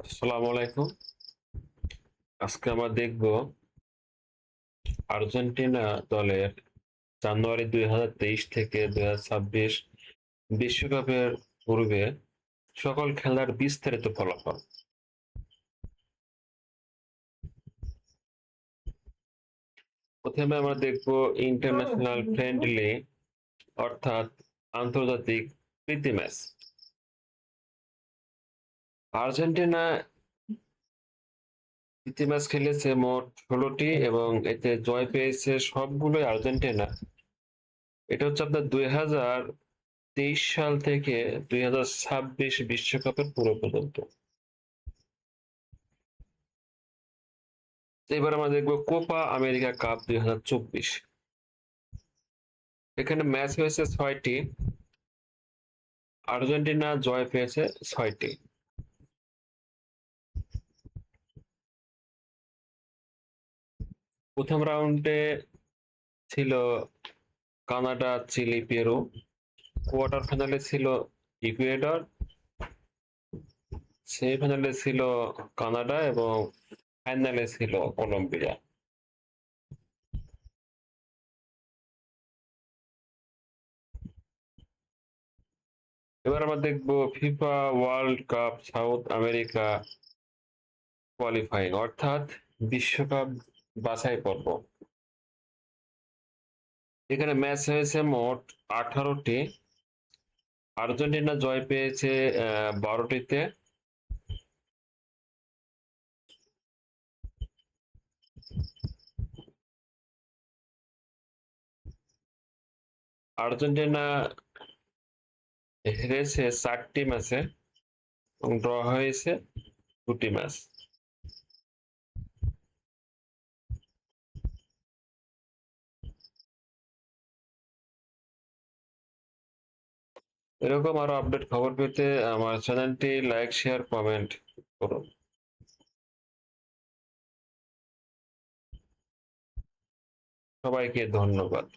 আসসালামু আলাইকুম। আজকে আমরা দেখব আর্জেন্টিনা দলের জানুয়ারি 2023 থেকে 2026 বিশ্বকাপের পূর্বে সকল খেলার বিস্তারিত ফলাফল। প্রথমে আমরা দেখব ইন্টারন্যাশনাল ফ্রেন্ডলি অর্থাৎ আন্তর্জাতিক প্রীতি ম্যাচ। আর্জেন্টিনা প্রীতি ম্যাচ খেলেছে মোট 16টি এবং এতে জয় পেয়েছে সবগুলোই আর্জেন্টিনা। এটা হচ্ছে আপনার 2023 সাল থেকে 2026 বিশ্বকাপের পুরো পর্যন্ত। এবার আমরা দেখবো কোপা আমেরিকা কাপ 2024। এখানে ম্যাচ হয়েছে 6টি, আর্জেন্টিনা জয় পেয়েছে 6টি। প্রথম রাউন্ডে ছিল কানাডা, চিলি, পেরু। কোয়ার্টার ফাইনালে ছিল ইকুয়েডর, সেমিফাইনালে ছিল কানাডা এবং ফাইনালে ছিল কলম্বিয়া। এবার আমরা দেখবো FIFA world cup south America qualifying অর্থাৎ বিশ্বকাপ বাছাই পর্ব। এখানে ম্যাচ হয়েছে মোট 18টি, আর্জেন্টিনা জয় পেয়েছে 12টিতে। আর্জেন্টিনা হেরেছে 4টি ম্যাচে এবং ড্র হয়েছে 2টি ম্যাচ। এরকম আরো আপডেট খবর পেতে আমার চ্যানেলটি লাইক, শেয়ার, কমেন্ট করুন। সবাইকে ধন্যবাদ।